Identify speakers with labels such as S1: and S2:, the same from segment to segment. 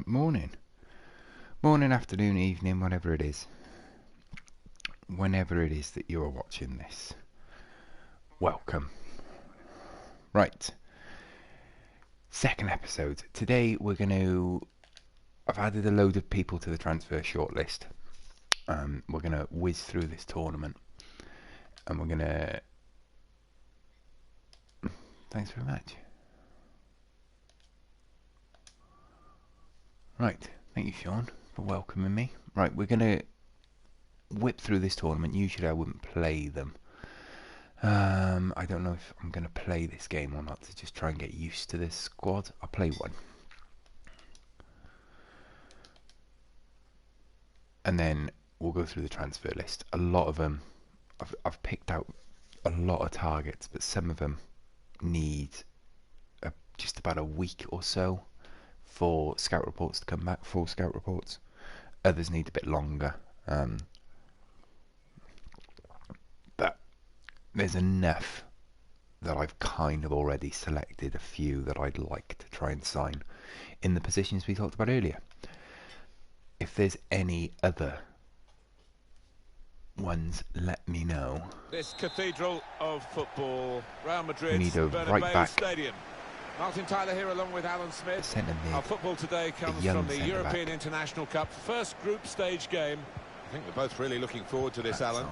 S1: Right, morning. Morning, afternoon, evening, whatever it is. Whenever it is that you are watching this. Welcome. Right. Second episode. Today we're going to... I've added a load of people to the transfer shortlist. We're going to whiz through this tournament. And we're going to... Thanks very much. Right. Thank you, Sean, for welcoming me. Right, we're going to whip through this tournament. Usually I wouldn't play them. I don't know if I'm going to play this game or not to just try and get used to this squad. I'll play one. And then we'll go through the transfer list. A lot of them, I've picked out a lot of targets, but some of them need just about a week or so for scout reports to come back, full scout reports. Others need a bit longer. But there's enough that I've kind of already selected a few that I'd like to try and sign in the positions we talked about earlier. If there's any other ones, let me know.
S2: This cathedral of football, Real Madrid,
S1: We need a right back.
S2: Stadium. Martin Tyler here along with Alan Smith. Our football today comes from the European International Cup first group stage game. I think we're both really looking forward to this, Alan.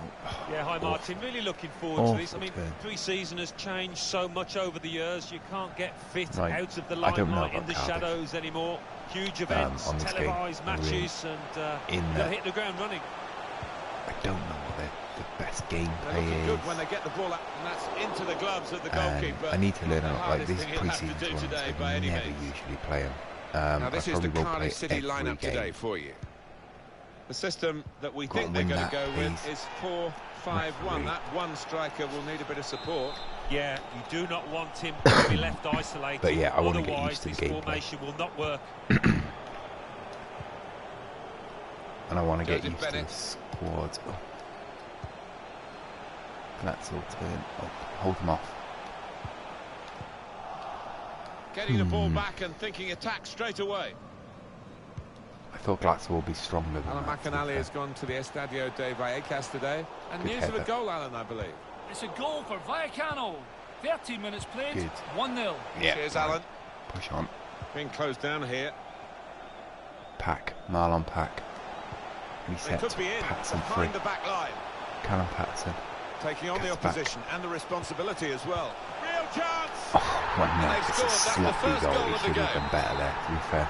S3: Yeah, hi Martin, really looking forward to this. I mean, pre-season has changed so much over the years. You can't get fit out of the limelight in the shadows anymore. Huge events, televised matches, and you've got to hit the ground running.
S1: I don't know what the best gameplay is.
S2: Good when they get the ball up, and that's into the gloves of the goalkeeper.
S1: I need to learn a lot. Like these pre-season tournaments, I never usually play them.
S2: Now this is the Cardiff City lineup today for you. The system that we think they're going to go with is 4-5-1. That one striker will need a bit of support.
S3: Yeah, you do not want him to be left isolated.
S1: But yeah, I want to get used to the
S3: gameplay. Formation will not work.
S1: And I want to get used to the squad. Oh. That's all turn. Oh, hold them off.
S2: Getting the ball back and thinking attack straight away.
S1: I thought Glatzel will be stronger than
S2: Alan McAnally has gone to the Estadio de Vallecas today. And news of a goal, Alan, I believe.
S4: It's a goal for Vallecano. 13 minutes played, 1-0.
S2: Yeah. Cheers, Alan.
S1: Push on.
S2: Being closed down here.
S1: Pack. Marlon Pack. Reset. Patson free.
S2: The back line.
S1: Callum Patson.
S2: Taking on the opposition and the responsibility as well. Real chance!
S1: Oh, well, it's a sloppy goal. He should have done better there, to be fair.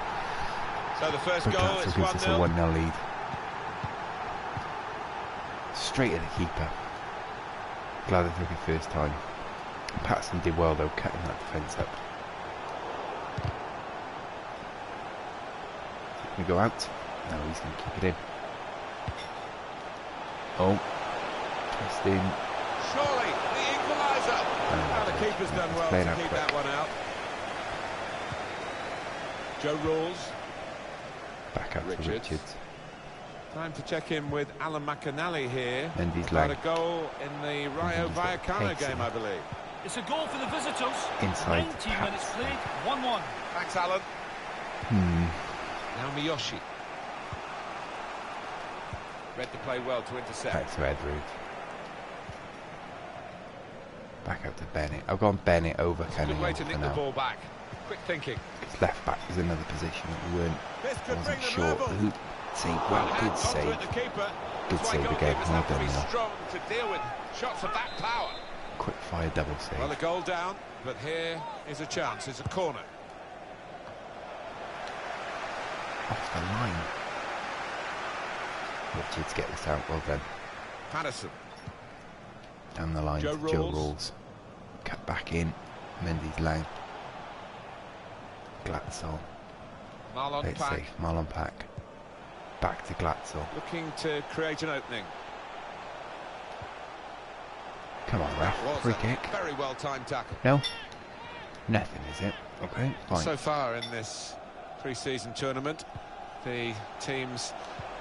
S2: So the first goal is 1-0.
S1: Gives us a 1-0 lead. Straight at the keeper. Glad I took it first time. Patson did well though, cutting that defence up. Can we go out? No, he's going to keep it in. Oh. Twisting.
S2: Surely, the equaliser. Now the keeper's done well to keep that one out. Joe Rawls.
S1: Back up to Richards.
S2: Time to check in with Alan McAnally here.
S1: And he's
S2: got a goal in the Rayo Vallecano game, I believe.
S4: It's a goal for the visitors.
S1: Inside
S4: 19 minutes played, 1-1.
S2: Thanks, Alan. Now Miyoshi. Read the play well to intercept.
S1: Back to Edwards. Back up to Bennett. I've gone Bennett over Kenny.
S2: Good way to nick the ball back. Quick thinking.
S1: His left back was another position that we wasn't sure. Good save. Good save again. Well done now.
S2: Strong to deal with shots of that power.
S1: Quick fire double save.
S2: Well, a goal down, but here is a chance. It's a corner.
S1: Off the line. Richards get this out. Well done.
S2: Patterson.
S1: Down the line to Joe Rawls. Cut back in. Mendy's line. Glatzel.
S2: Marlon Pack.
S1: Safe. Marlon Pack. Back to Glatzel.
S2: Looking to create an opening.
S1: Come on, ref. Free kick.
S2: Very well timed tackle.
S1: No? Nothing, is it? Okay, fine.
S2: So far in this pre-season tournament, the teams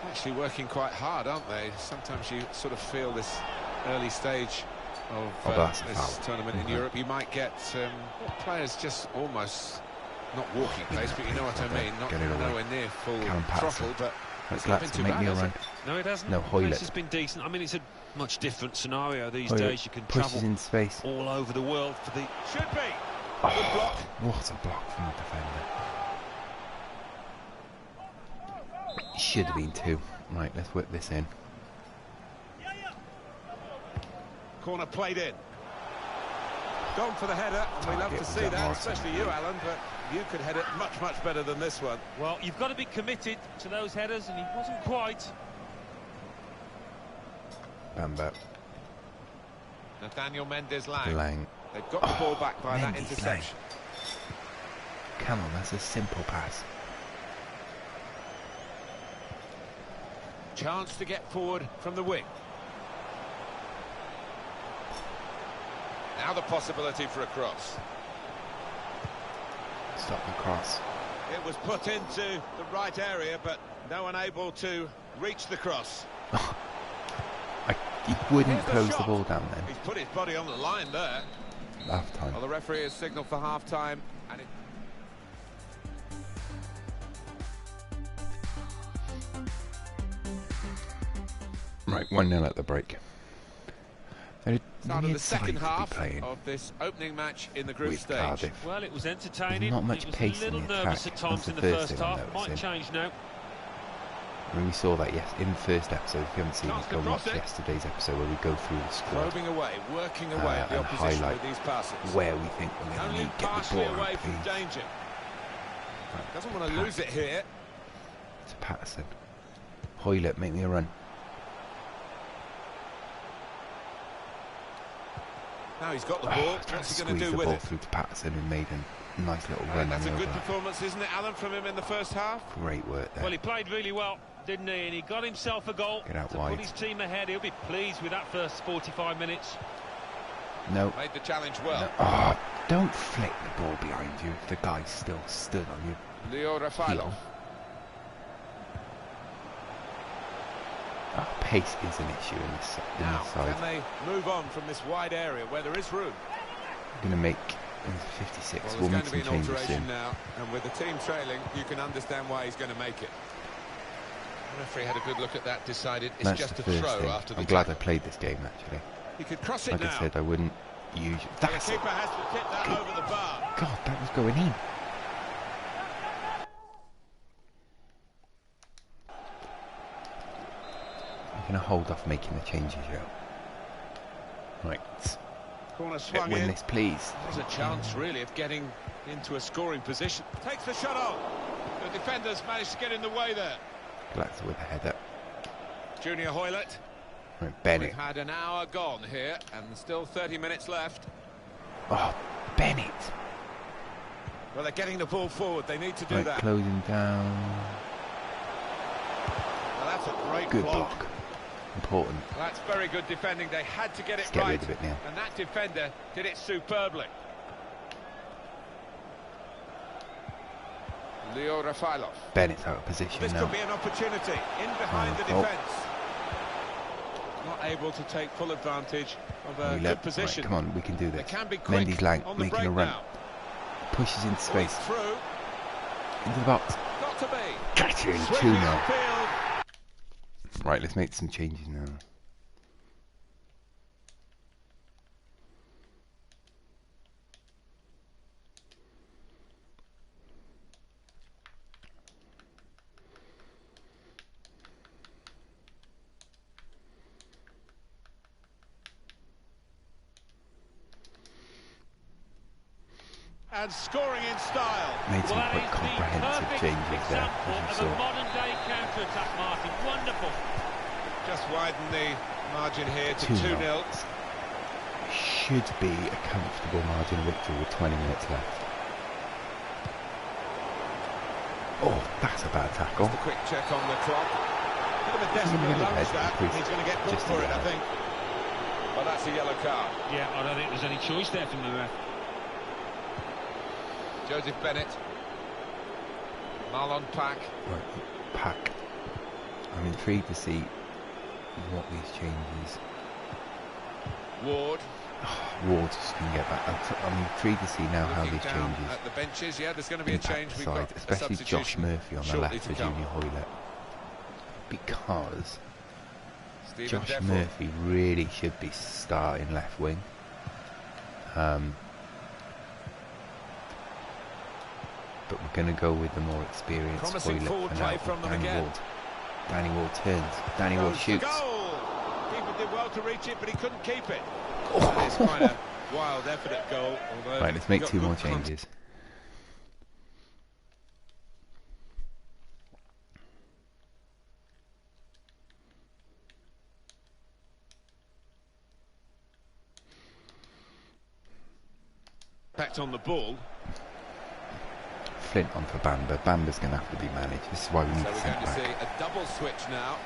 S2: actually working quite hard, aren't they? Sometimes you sort of feel this early stage of this tournament in Europe. You might get players just almost Not walking pace, but you know what I mean. Not nowhere near full throttle, but
S1: it's not been too bad, has it?
S3: No, it hasn't.
S1: No,
S3: Pace has been decent. I mean, it's a much different scenario these days. You can travel
S1: in space
S3: all over the world for the...
S2: Should be.
S1: Oh,
S2: good block.
S1: What a block from the defender. Should have been 2. Right, let's whip this in.
S2: Corner played in. Gone for the header, and we love to see that, especially you, Alan, but you could head it much, much better than this one.
S3: Well, you've got to be committed to those headers, and he wasn't quite.
S1: Bambo.
S2: Nathaniel Mendes-Lang. They've got the ball back by that interception.
S1: Come on, that's a simple pass.
S2: Chance to get forward from the wing. Now the possibility for a cross.
S1: Stop the cross.
S2: It was put into the right area, but no one able to reach the cross.
S1: He wouldn't close the ball down then.
S2: He's put his body on the line there.
S1: Half time.
S2: Well, the referee has signalled for half time, and
S1: Right, 1-0 at the break.
S2: Start of the second half of this opening match in the group stage.
S1: Cardiff.
S3: Well, it was entertaining.
S1: There's not much
S3: pace
S1: in the attack.
S3: Nervous at times in the first half. Might change now.
S1: I mean, we saw that in the first episode. If you haven't seen it, go watch yesterday's episode where we go through the squad.
S2: Probing away, working away at the opposition with these passes.
S1: Where we think we're going to get the ball
S2: away from danger. Right, doesn't want to lose it here.
S1: It's Patterson. Hoylett, make me a run.
S2: Now he's got the ball. What's he going to do with it?
S1: Through to Patterson, who made a nice little run.
S2: That's a good performance, isn't it, Alan, from him in the first half?
S1: Great work there.
S3: Well, he played really well, didn't he? And he got himself a goal
S1: to
S3: put his team ahead. He'll be pleased with that first 45 minutes.
S1: No.
S2: Made the challenge well.
S1: No. Oh, don't flick the ball behind you if the guy's still stood on you.
S2: Leo Rafailov.
S1: Oh, pace is an issue in this
S2: now,
S1: side.
S2: Can they move on from this wide area where there is room?
S1: We're going to make 56.
S2: Well,
S1: we'll
S2: there's
S1: make
S2: going to be
S1: some
S2: an
S1: changes
S2: alteration
S1: soon.
S2: now, and with the team trailing, you can understand why he's going to make it. The referee had a good look at that, decided it's
S1: That's
S2: just a
S1: thing.
S2: throw after the
S1: I'm glad I played this game, actually.
S2: He could cross it
S1: like
S2: now.
S1: I said, I wouldn't use it.
S2: The keeper has to tip that over the bar.
S1: God, that was going in. I'm going to hold off making the changes, yeah. Right.
S2: Corner swung
S1: win
S2: in.
S1: this, please.
S2: There's a chance, really, of getting into a scoring position. Takes the shot on. The defenders managed to get in the way there.
S1: Glaxer with a header.
S2: Junior Hoylett.
S1: Right, Bennett.
S2: We've had an hour gone here, and still 30 minutes left.
S1: Oh, Bennett.
S2: Well, they're getting the ball forward. They need to do
S1: right,
S2: that.
S1: Closing down.
S2: Well, that's a great
S1: good block. Important.
S2: Well, that's very good defending. They had to get it
S1: Get
S2: right.
S1: rid of it now.
S2: And that defender did it superbly. Leo Rafailov.
S1: Bennett's out of position
S2: This
S1: now.
S2: could be an opportunity in behind the defence. Not able to take full advantage of a good position.
S1: Right, come on, we can do this.
S2: They can be quick
S1: Mendes-Lang
S2: on the
S1: making
S2: break
S1: a run.
S2: now.
S1: Pushes into space.
S2: Through.
S1: Into the box.
S2: Got to be.
S1: Catch it in 2-0. Right, let's make some changes now.
S2: And scoring in style.
S1: Made some quite comprehensive changes there, as you saw.
S3: Modern-day counter-attack, Martin. Wonderful.
S2: Just widen the margin here to 2-0.
S1: Should be a comfortable margin of victory with 20 minutes left. Oh, that's a bad tackle.
S2: Just a quick check on the clock. Bit of a desperate lunge that. He's going to get booked for it, I think. Well, that's a yellow card.
S3: Yeah, I don't think there's any choice there from the ref.
S2: Joseph Bennett. Marlon Pack.
S1: Right, Pack. I'm intrigued to see what these changes.
S2: Ward.
S1: Ward's just going to get back. I'm intrigued to see now how this changes.
S2: At the benches, yeah, there's going to be a change. We've got
S1: especially Josh Murphy on the left for Junior Hoylett, because Josh Murphy really should be starting left wing. But we're going to go with the more experienced Hoylett for now. Danny Ward turns. Danny Ward shoots.
S2: Keeper did well to reach it, but he couldn't keep it. That is quite a wild effort at goal.
S1: Right, let's make 2 more changes.
S2: Back on the ball.
S1: Flint on for Bamber. Bamber's going to have to be managed. This is why we need to send back.
S2: So we're going to see a double switch now.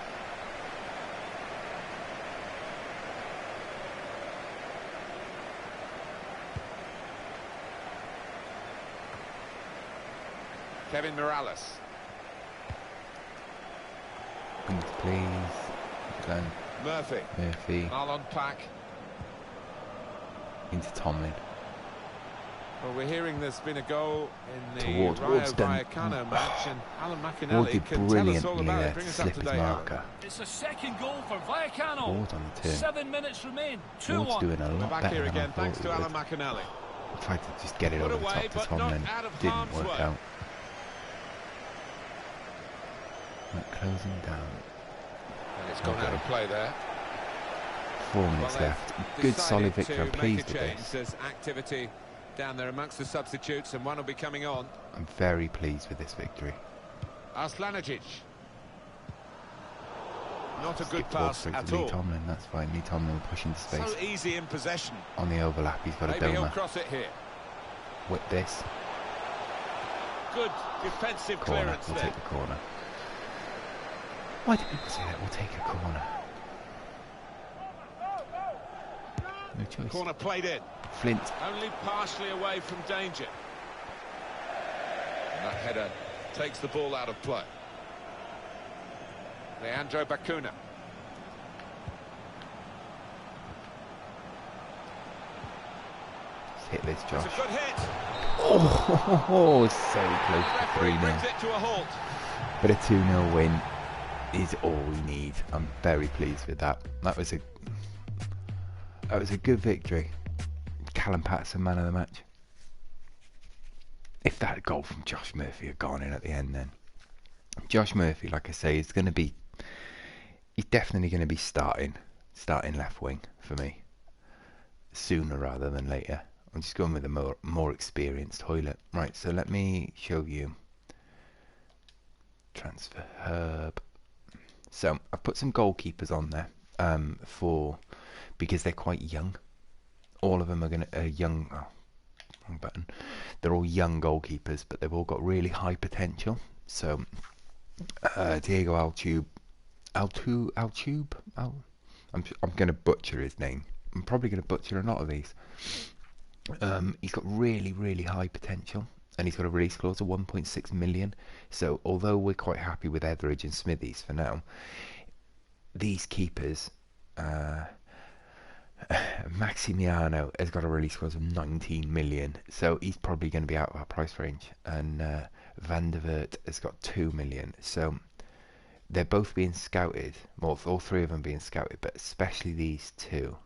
S2: Kevin Morales.
S1: Please. Done.
S2: Murphy. Marlon Pack.
S1: Into Tomlin.
S2: Well, we're hearing there's been a goal in the
S1: Towards
S2: Rayo Vallecano match, and Alan McInally can tell us all about it. Bring us up to date.
S4: It's a second goal for Vallecano.
S1: Ward on the turn.
S4: 7 minutes remain. 2-1.
S1: Ward's doing a lot
S2: back
S1: better
S2: here again,
S1: than I
S2: thanks to Alan McInally.
S1: I tried to just get it over the top to Tomlin. Didn't work out. Closing down.
S2: And it's gone out of play there.
S1: 4 minutes left. Good solid victory. I'm pleased with this.
S2: There's activity down there amongst the substitutes, and one will be coming on.
S1: I'm very pleased with this victory.
S2: Arslaničić. Not a good pass at all.
S1: Lee Tomlin, that's fine. Lee Tomlin will push into space.
S2: So easy in possession.
S1: On the overlap, he's got a
S2: Maybe
S1: Doma.
S2: he'll cross it here.
S1: Whip this.
S2: Good defensive
S1: Corner.
S2: clearance
S1: We'll
S2: there.
S1: take the corner. Why did people say that? We'll take a corner. No choice.
S2: Corner played in.
S1: Flint.
S2: Only partially away from danger. And that header takes the ball out of play. Leandro Bacuna.
S1: Let's hit this, Josh.
S2: It's a good hit.
S1: Oh, so close to 3-0.
S2: Brings it to a halt.
S1: But a 2-0 win is all we need. I'm very pleased with that. That was a good victory. Callum Patterson, man of the match. If that goal from Josh Murphy had gone in at the end, then Josh Murphy, like I say, he's definitely going to be starting left wing for me sooner rather than later. I'm just going with a more experienced Hoylett. Right, so let me show you transfer herb. So I've put some goalkeepers on there because they're quite young. All of them are young. Oh, wrong button. They're all young goalkeepers, but they've all got really high potential. So Diego Altube. I'm going to butcher his name. I'm probably going to butcher a lot of these. He's got really, really high potential, and he's got a release clause of 1.6 million. So although we're quite happy with Etheridge and Smithies for now, these keepers, Maximiano has got a release clause of 19 million, so he's probably going to be out of our price range, and Van der Weert has got 2 million. So they're both being scouted, well, all three of them being scouted, but especially these two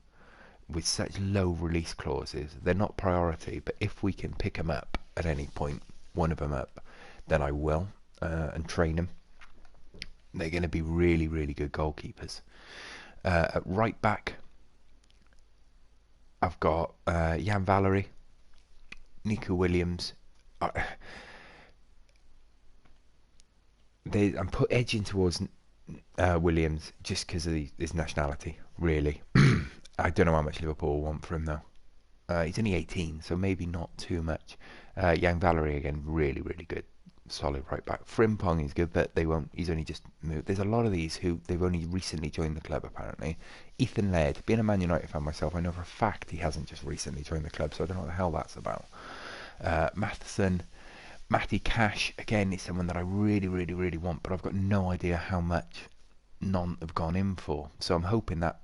S1: with such low release clauses. They're not priority, but if we can pick them up at any point, one of them up, then I will, and train them. They're going to be really, really good goalkeepers. At right back, I've got Jan Valery, Nico Williams. I'm edging towards Williams just because of his nationality, really. I don't know how much Liverpool want for him, though. He's only 18, so maybe not too much. Jan Valery, again, really, really good. Solid right back. Frimpong is good, but he's only just moved. There's a lot of these who they've only recently joined the club, apparently. Ethan Laird, being a Man United fan myself, I know for a fact he hasn't just recently joined the club, so I don't know what the hell that's about. Matheson, Matty Cash, again, is someone that I really, really, really want, but I've got no idea how much none have gone in for. So I'm hoping that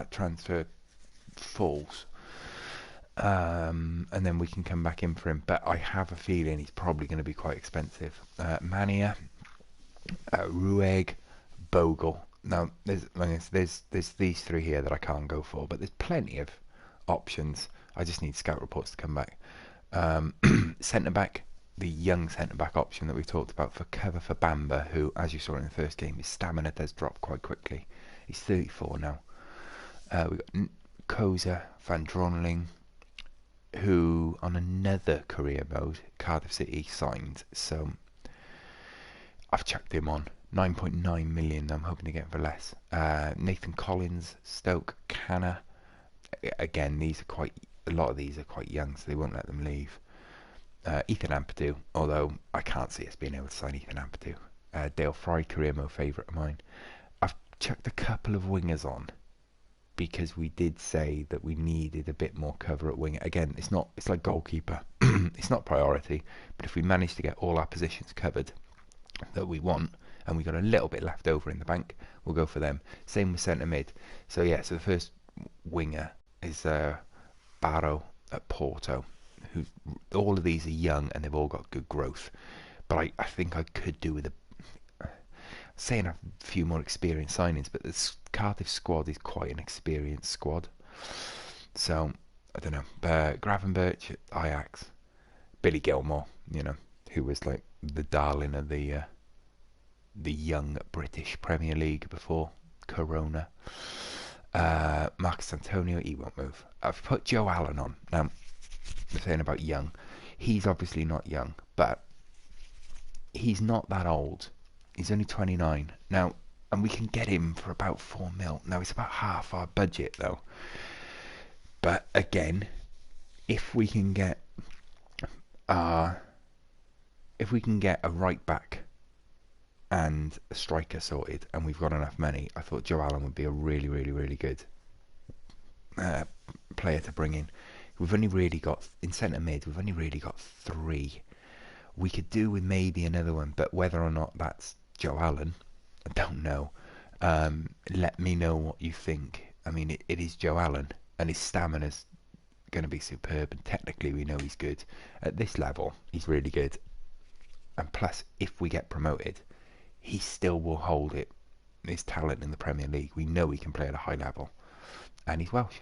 S1: transfer falls. And then we can come back in for him. But I have a feeling he's probably going to be quite expensive. Mania, Rueg, Bogle. Now, there's these three here that I can't go for, but there's plenty of options. I just need scout reports to come back. Centre-back, the young centre-back option that we talked about for cover for Bamba, who, as you saw in the first game, his stamina does drop quite quickly. He's 34 now. We've got Koza, Van Dronling, who on another career mode, Cardiff City signed. So I've chucked him on. 9.9 million, I'm hoping to get for less. Nathan Collins, Stoke, Canna. Again, a lot of these are quite young, so they won't let them leave. Ethan Ampadu, although I can't see us being able to sign Ethan Ampadu. Dale Fry, career mode favourite of mine. I've chucked a couple of wingers on, because we did say that we needed a bit more cover at winger. Again, it's like goalkeeper. It's not priority, but if we manage to get all our positions covered that we want, and we got a little bit left over in the bank, we'll go for them. Same with centre mid. So yeah, so the first winger is Barrow at Porto. Who, all of these are young and they've all got good growth. But I think I could do with saying a few more experienced signings, but the Cardiff squad is quite an experienced squad. So I don't know. Gravenberch at Ajax, Billy Gilmore, who was like the darling of the young British Premier League before Corona. Marcus Antonio, he won't move. I've put Joe Allen on. Now, I'm saying about young. He's obviously not young, but he's not that old. He's only 29 now, and we can get him for about 4 mil. Now, it's about half our budget though. But again, if we can get a right back and a striker sorted, and we've got enough money, I thought Joe Allen would be a really, really, really good player to bring in. We've only really got, in centre mid, we've only really got 3. We could do with maybe another one, but whether or not that's Joe Allen, I don't know. Let me know what you think. I mean, it is Joe Allen, and his stamina's going to be superb, and technically we know he's good. At this level, he's really good. And plus, if we get promoted, he still will hold his talent in the Premier League. We know he can play at a high level, and he's Welsh.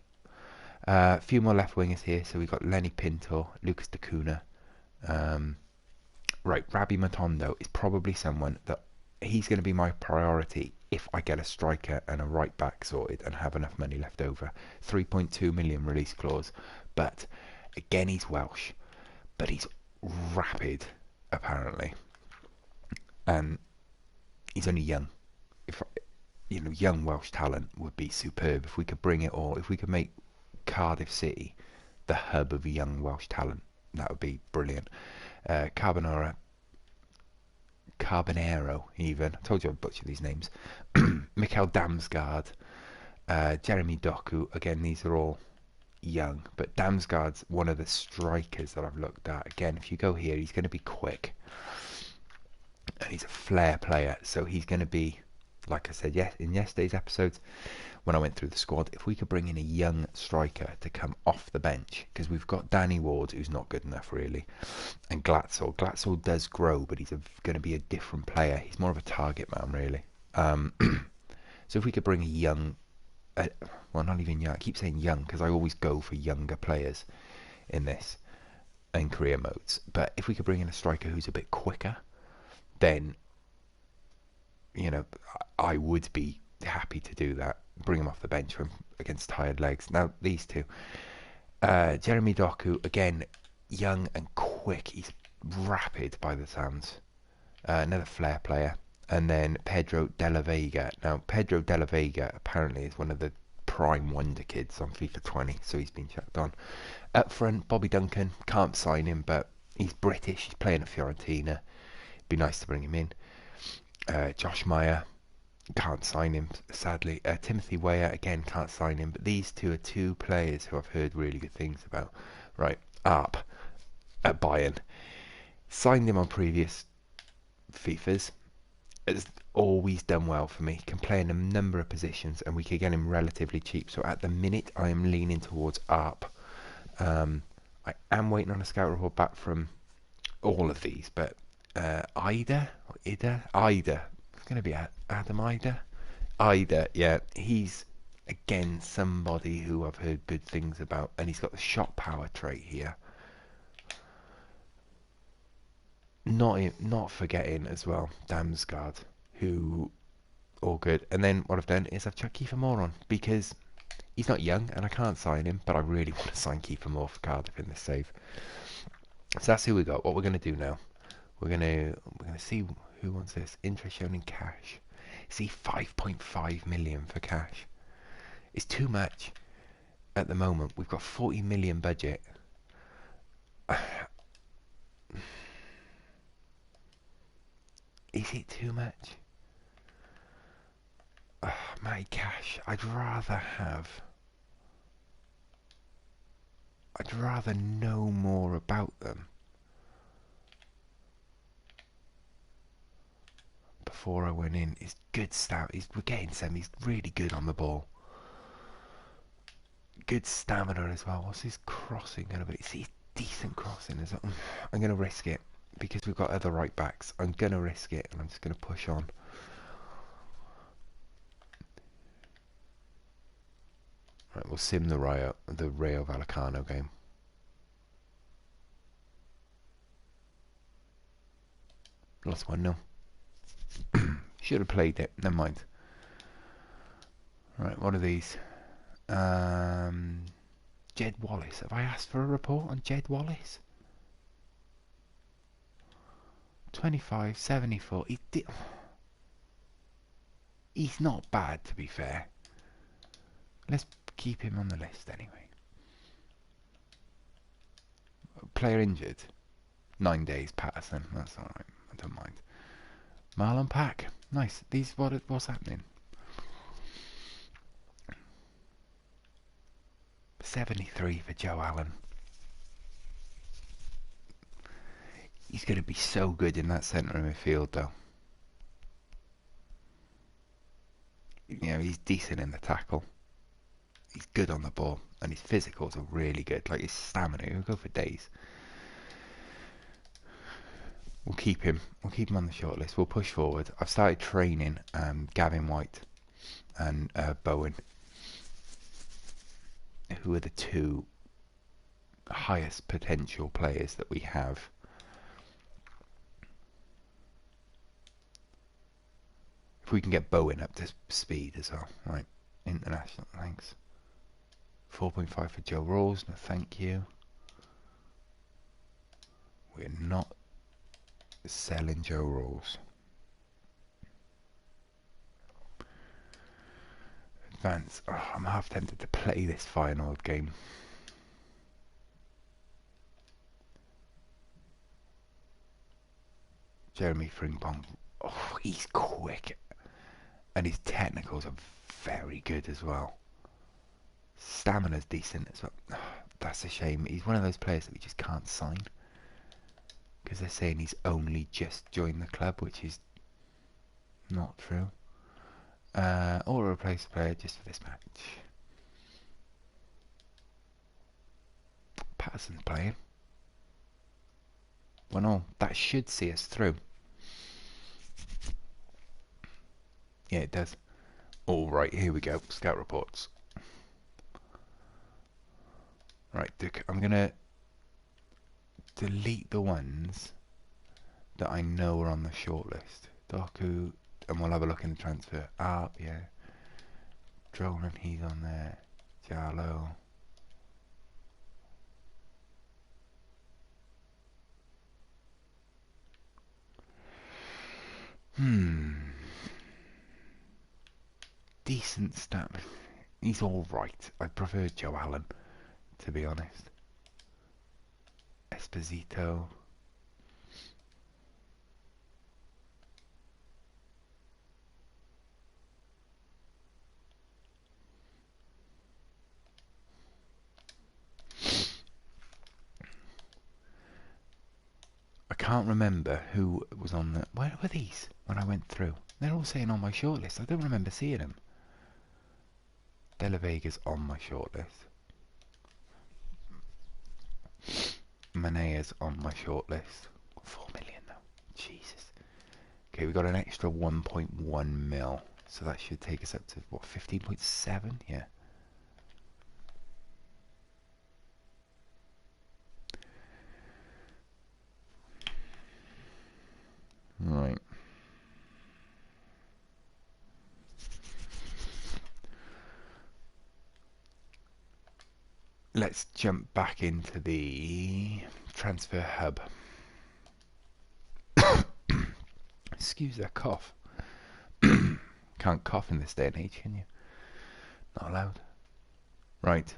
S1: A few more left wingers here. So we've got Lenny Pinto, Lucas Dacuna. Right, Rabbi Matondo is probably someone that he's going to be my priority if I get a striker and a right back sorted and have enough money left over. 3.2 million release clause. But again, he's Welsh, but he's rapid apparently, and he's only young. If young Welsh talent would be superb if we could bring it all. If we could make Cardiff City the hub of young Welsh talent, that would be brilliant. Carbonero even. I told you I'd butcher these names. Mikael Damsgaard, Jeremy Doku. Again, these are all young, but Damsgaard's one of the strikers that I've looked at. Again, if you go here, he's going to be quick, and he's a flair player, so he's going to be, like I said in yesterday's episodes when I went through the squad, if we could bring in a young striker to come off the bench, because we've got Danny Ward, who's not good enough really, and Glatzel does grow, but he's going to be a different player. He's more of a target man really. So if we could bring a young, well, not even young, I keep saying young because I always go for younger players in this, in career modes, but if we could bring in a striker who's a bit quicker, then I would be happy to do that. Bring him off the bench against tired legs. Now these two, Jeremy Doku, again, young and quick. He's rapid by the sounds. Another flair player. And then Pedro de la Vega. Now Pedro de la Vega apparently is one of the prime wonder kids on FIFA 20, so he's been chucked on. Up front, Bobby Duncan. Can't sign him, but he's British. He's playing at Fiorentina. It'd be nice to bring him in. Josh Meyer, can't sign him sadly. Timothy Weah, again, can't sign him, but these two are two players who I've heard really good things about. Right, Arp at Bayern, signed him on previous FIFAs, has always done well for me, can play in a number of positions, and we could get him relatively cheap. So at the minute I am leaning towards Arp. I am waiting on a scout report back from all of these, but Ida, it's going to be Adam Ida, yeah, he's again somebody who I've heard good things about, and he's got the shot power trait here. Not forgetting as well Damsgaard, who all good. And then what I've done is I've chucked Kiefer Moore on because he's not young and I can't sign him, but I really want to sign Kiefer Moore for Cardiff in this save. So that's who we got. What we're going to do now, we're going to see who wants this. Interest shown in cash. See, 5.5 million for cash. It's too much at the moment. We've got 40 million budget. Is it too much? My cash. I'd rather know more about them before I went in. He's good stamina. We're getting some. He's really good on the ball. Good stamina as well. What's his crossing going to be? See, decent crossing as well. I'm going to risk it because we've got other right backs. I'm going to risk it and I'm just going to push on. Right, we'll sim the Rayo Vallecano game. Lost 1-0. Should have played it. Never mind. Right, what are these? Jed Wallace. Have I asked for a report on Jed Wallace? 25, 74. He's not bad, to be fair. Let's keep him on the list anyway. Player injured. 9 days, Patterson. That's alright. I don't mind. Marlon Pack. Nice. What's happening? 73 for Joe Allen. He's going to be so good in that centre of midfield, though. You know, he's decent in the tackle. He's good on the ball, and his physicals are really good. Like his stamina, he'll go for days. We'll keep him. We'll keep him on the shortlist. We'll push forward. I've started training Gavin White and Bowen, who are the two highest potential players that we have. If we can get Bowen up to speed as well. Right, international, thanks. 4.5 for Joe Rawls, no thank you. We're not selling Joe Rawls. Advance. Oh, I'm half tempted to play this final game. Jeremy Frimpong. Oh, he's quick. And his technicals are very good as well. Stamina's decent as well. Oh, that's a shame. He's one of those players that we just can't sign. Because they're saying he's only just joined the club, which is not true. Or a replace player just for this match. Patterson's playing. 1-1. That should see us through. Yeah, it does. All right, here we go. Scout reports. Right, I'm gonna delete the ones that I know are on the shortlist. Doku, and we'll have a look in the transfer. Yeah. Drolan, he's on there. Jallo. Decent stat. He's alright. I prefer Joe Allen, to be honest. Esposito. I can't remember who was on the... Where were these when I went through? They're all saying on my shortlist. I don't remember seeing them. De La Vega's on my shortlist. Manea's on my shortlist. 4 million though. Jesus. Okay, we got an extra 1.1 mil. So that should take us up to, what, 15.7? Yeah. Right. Let's jump back into the transfer hub. Excuse that cough. Can't cough in this day and age, can you? Not allowed. Right.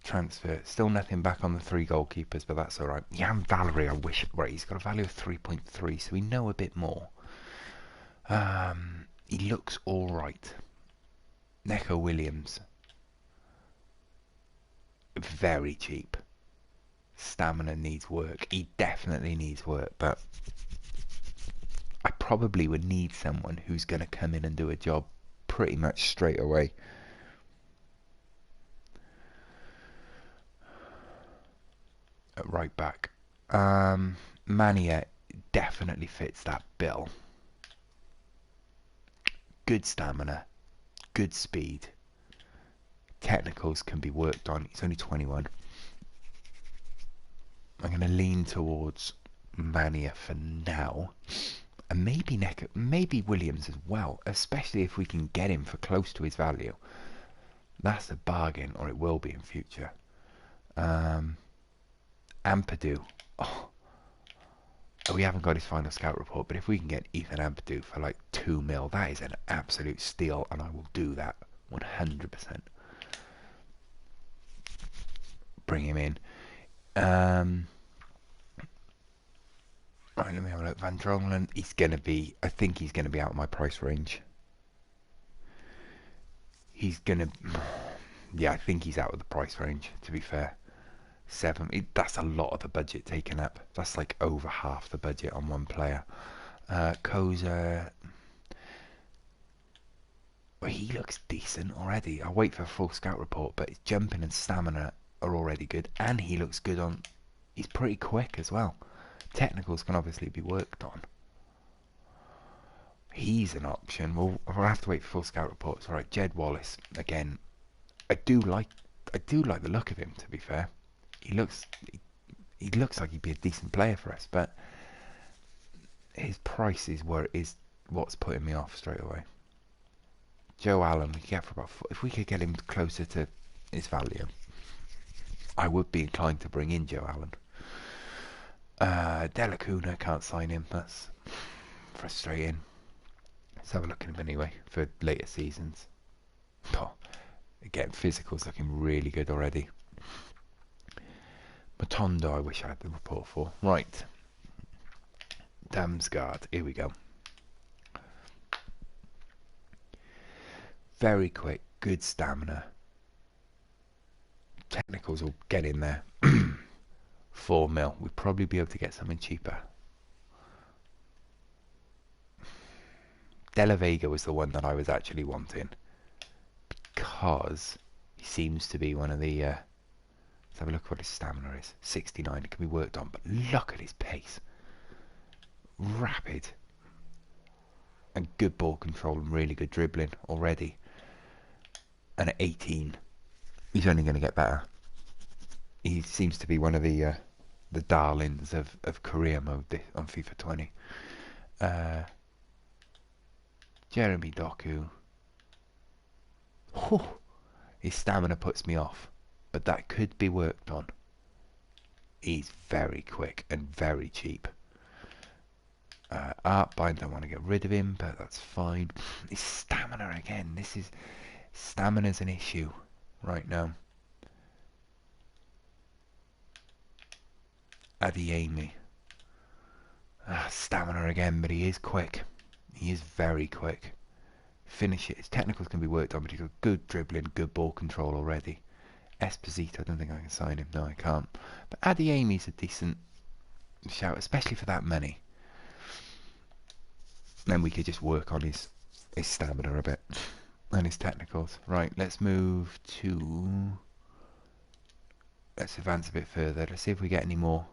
S1: Transfer. Still nothing back on the 3 goalkeepers, but that's alright. Jan Valery, I wish. Right, he's got a value of 3.3, so we know a bit more. He looks alright. Neco Williams. Very cheap. Stamina needs work. He definitely needs work, but I probably would need someone who's going to come in and do a job pretty much straight away. At right back. Mania definitely fits that bill. Good stamina. Good speed. Technicals can be worked on. He's only 21. I'm going to lean towards Mania for now. And maybe Williams as well, especially if we can get him for close to his value. That's a bargain, or it will be in future. Ampadu. Oh, we haven't got his final scout report, but if we can get Ethan Ampadu for like 2 mil, that is an absolute steal, and I will do that 100%. Bring him in. Right, let me have a look. Van Drongelen, I think he's going to be out of my price range. Yeah, I think he's out of the price range, to be fair. 7, that's a lot of the budget taken up. That's like over half the budget on one player. Koza, well, he looks decent already. I'll wait for a full scout report, but his jumping and stamina are already good, and he looks good on. He's pretty quick as well. Technicals can obviously be worked on. He's an option. We'll have to wait for full scout reports. All right, Jed Wallace again. I do like the look of him. To be fair, he looks like he'd be a decent player for us, but his price is what's putting me off straight away. Joe Allen, we could get for about if we could get him closer to his value, I would be inclined to bring in Joe Allen. Delacuna, can't sign him. That's frustrating. Let's have a look at him anyway for later seasons. Oh, again, physical's looking really good already. Matondo, I wish I had the report for. Right. Damsgaard, here we go. Very quick, good stamina. Technicals will get in there. 4 mil. We'd probably be able to get something cheaper. De La Vega was the one that I was actually wanting, because he seems to be one of the let's have a look at what his stamina is. 69. It can be worked on, but look at his pace. Rapid and good ball control and really good dribbling already. And at 18, he's only going to get better. He seems to be one of the darlings of career mode on FIFA 20. Jeremy Doku. Whew. His stamina puts me off, but that could be worked on. He's very quick and very cheap. Artbind, I want to get rid of him, but that's fine. His stamina again. Stamina's an issue right now. Adeyemi. Stamina again, but he is quick. He is very quick. Finish it. His technicals can be worked on, but he's got good dribbling, good ball control already. Esposito, I don't think I can sign him. No, I can't. But Adeyemi's a decent shout, especially for that money. Then we could just work on his stamina a bit and his technicals. Right, let's move to let's advance a bit further. Let's see if we get any more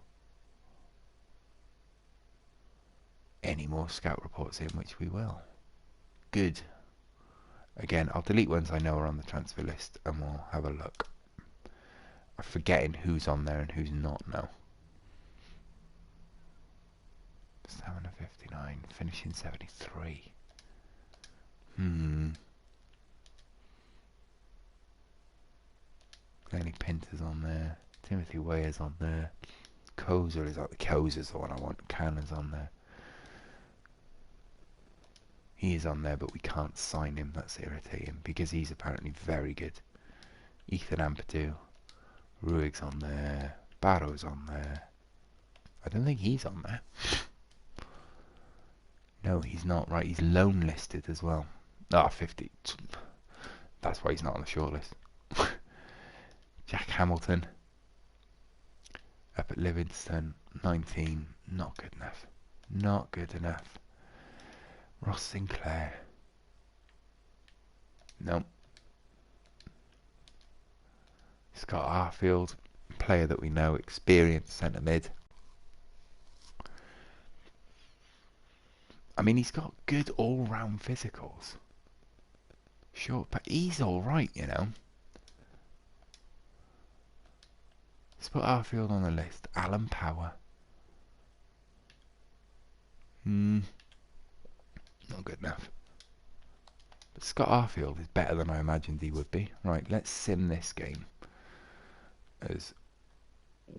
S1: scout reports in, which we will. Good. Again, I'll delete ones I know are on the transfer list, and we'll have a look. I'm forgetting who's on there and who's not now. Stamina 59, finishing 73. Clearly Pinter's on there. Timothy Weah's on there. Kozer is the one I want. Cannon's on there. He is on there, but we can't sign him. That's irritating because he's apparently very good. Ethan Ampadu. Ruig's on there. Barrow's on there. I don't think he's on there. No, he's not. Right, he's loan listed as well. 50. That's why he's not on the shortlist. Jack Hamilton. Up at Livingston. 19. Not good enough. Not good enough. Ross Sinclair. Nope. Scott Arfield, player that we know, experienced centre mid. I mean, he's got good all-round physicals. Sure, but he's alright, you know. Let's put Arfield on the list. Alan Power. Not good enough. But Scott Arfield is better than I imagined he would be. Right, let's sim this game as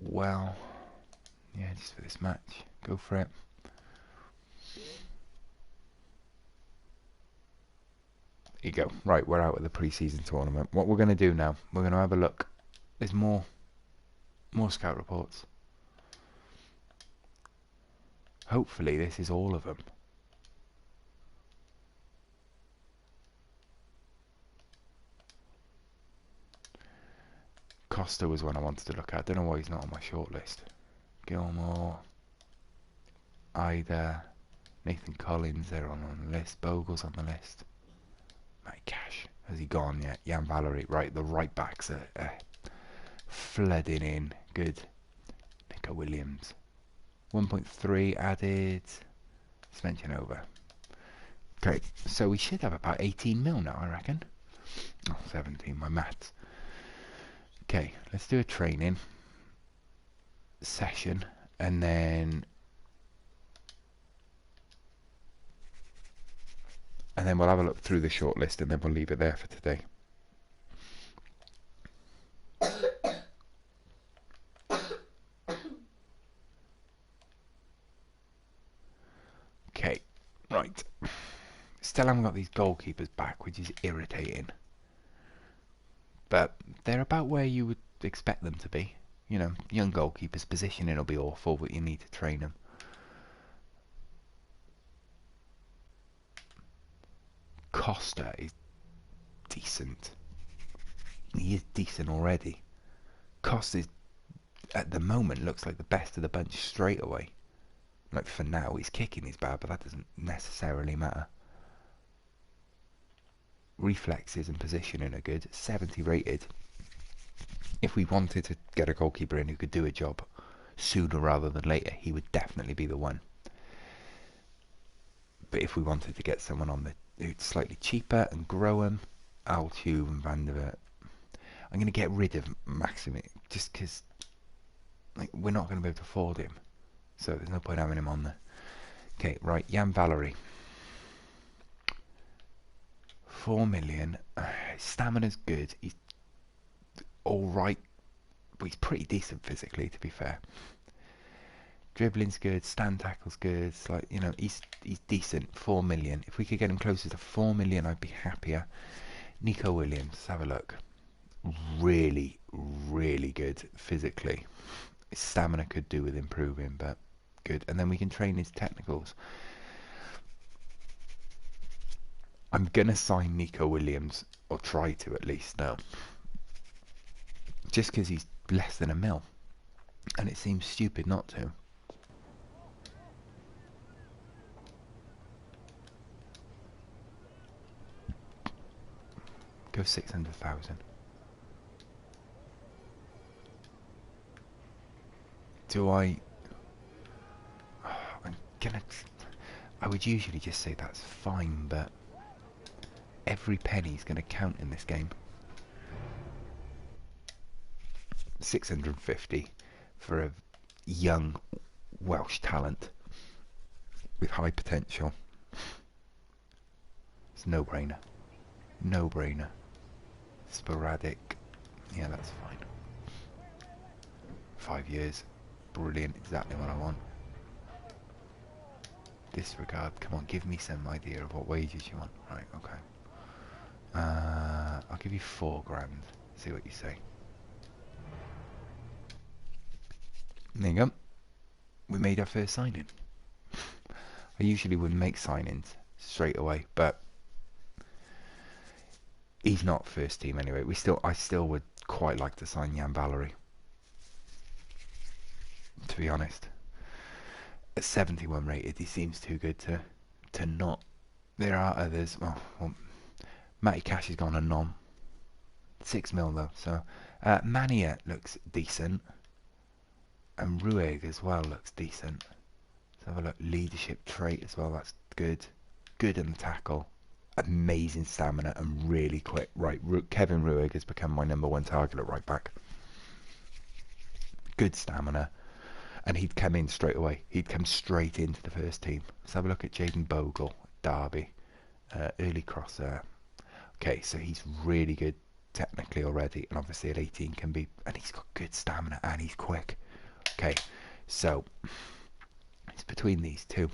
S1: well. Yeah, just for this match. Go for it. There you go. Right, we're out of the pre-season tournament. What we're going to do now, we're going to have a look. There's more scout reports. Hopefully this is all of them. Costa was one I wanted to look at. I don't know why he's not on my shortlist. Gilmore, Ida, Nathan Collins, they're on the list. Bogle's on the list. Matty Cash, has he gone yet? Jan Valery, right, the right backs are flooding in. Good. Nico Williams. 1.3 added. Suspension over. Okay, so we should have about 18 mil now, I reckon. Oh, 17, my maths. Okay, let's do a training session and then we'll have a look through the shortlist and then we'll leave it there for today. Okay, right. Still haven't got these goalkeepers back, which is irritating. But they're about where you would expect them to be. You know, young goalkeepers, positioning will be awful, but you need to train them. Costa is decent. He is decent already. Costa is, at the moment, looks like the best of the bunch straight away. Like, for now, his kicking is bad, but that doesn't necessarily matter. Reflexes and positioning are good. 70 rated. If we wanted to get a goalkeeper in who could do a job sooner rather than later, he would definitely be the one. But if we wanted to get someone on the who's slightly cheaper and grow him, Altuve and Van der Vet, I'm going to get rid of Maxime just because, like, we're not going to be able to afford him. So there's no point having him on there. Okay, right, Jan Valery. 4 million. His stamina's good. He's alright, but he's pretty decent physically, to be fair. Dribbling's good, stand tackle's good. It's like, you know, he's decent. 4 million. If we could get him closer to 4 million, I'd be happier. Nico Williams, let's have a look. Really, really good physically. His stamina could do with improving, but good. And then we can train his technicals. I'm gonna sign Nico Williams, or try to at least now. Just because he's less than $1 million. And it seems stupid not to. Go 600,000. Do I... I'm gonna... I would usually just say that's fine, but every penny's gonna count in this game. 650 for a young Welsh talent with high potential. It's no-brainer. No-brainer. Sporadic. Yeah, that's fine. 5 years. Brilliant. Exactly what I want. Disregard. Come on, give me some idea of what wages you want. Right, okay. I'll give you 4 grand. See what you say. There you go. We made our first signing. I usually wouldn't make signings straight away, but he's not first team anyway. I still would quite like to sign Jan Valery, to be honest. At 71 rated, he seems too good to not. There are others. Well, Matty Cash has gone a non. 6 mil though. So Mania looks decent, and Rueg as well looks decent. Let's have a look. Leadership trait as well. That's good. Good in the tackle. Amazing stamina and really quick. Right, Kevin Rueg has become my #1 target at right back. Good stamina. And he'd come in straight away. He'd come straight into the first team. Let's have a look at Jaden Bogle, Derby. Early crosser. Okay, so he's really good technically already. And obviously at 18 can be... And he's got good stamina and he's quick. Okay, so... It's between these two.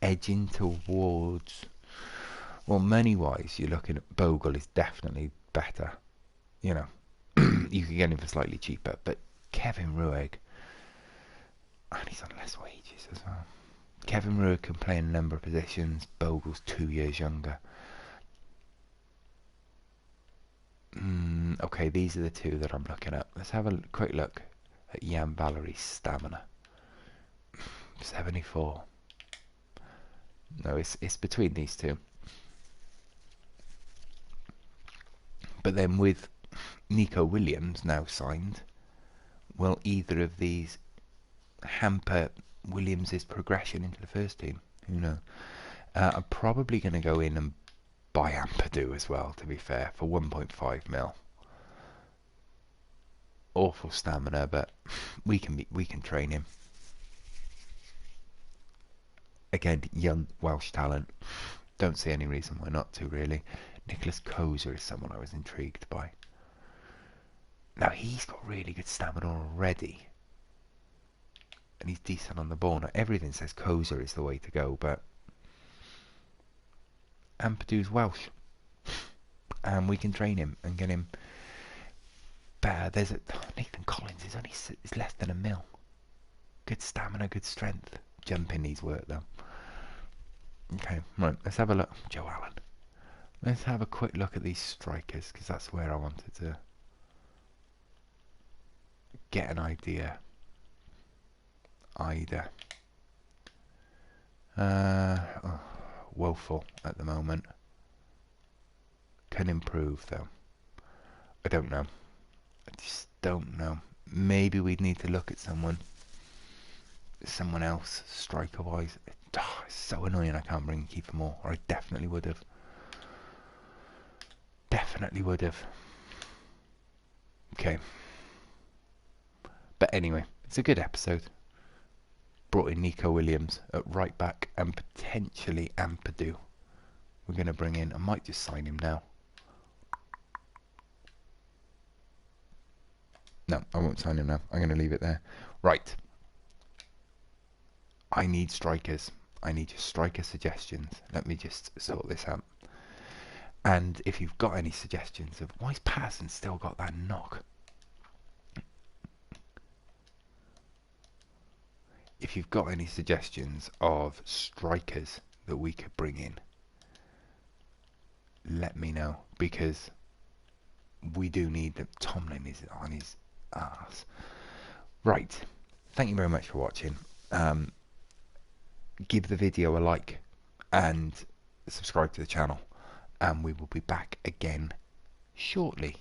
S1: Edging towards... Well, money-wise, you're looking at Bogle is definitely better. You know. You can get him for slightly cheaper, but Kevin Rueg, and he's on less wages as well. Kevin Rueg can play in a number of positions. Bogle's 2 years younger. Okay, these are the two that I'm looking at. Let's have a quick look at Jan Valery's stamina. 74. No, it's between these two. But then with Nico Williams now signed, will either of these hamper Williams' progression into the first team? Who knows? I'm probably going to go in and buy Ampadu as well, to be fair, for 1.5 mil. Awful stamina, but we can train him. Again, young Welsh talent. Don't see any reason why not to, really. Nicholas Kozer is someone I was intrigued by. Now, he's got really good stamina already. And he's decent on the ball. Now, everything says Kozer is the way to go, but Ampadu's Welsh. And we can train him and get him better. There's Nathan Collins is only less than 1 mil. Good stamina, good strength. Jumping needs work, though. Okay, right, let's have a look. Joe Allen. Let's have a quick look at these strikers, because that's where I wanted to get an idea. Woeful at the moment. Can improve though. I don't know. I just don't know. Maybe we'd need to look at someone else striker wise. It's so annoying I can't bring Kiefer Moore, or I definitely would have. Definitely would have. Okay. But anyway, it's a good episode. Brought in Nico Williams at right back and potentially Ampadu. We're going to bring in, I might just sign him now. No, I won't sign him now. I'm going to leave it there. Right. I need strikers. I need your striker suggestions. Let me just sort this out. And if you've got any suggestions of why has Patterson still got that knock? If you've got any suggestions of strikers that we could bring in, let me know, because we do need them. Tomlin is on his arse. Right. Thank you very much for watching. Give the video a like and subscribe to the channel, and we will be back again shortly.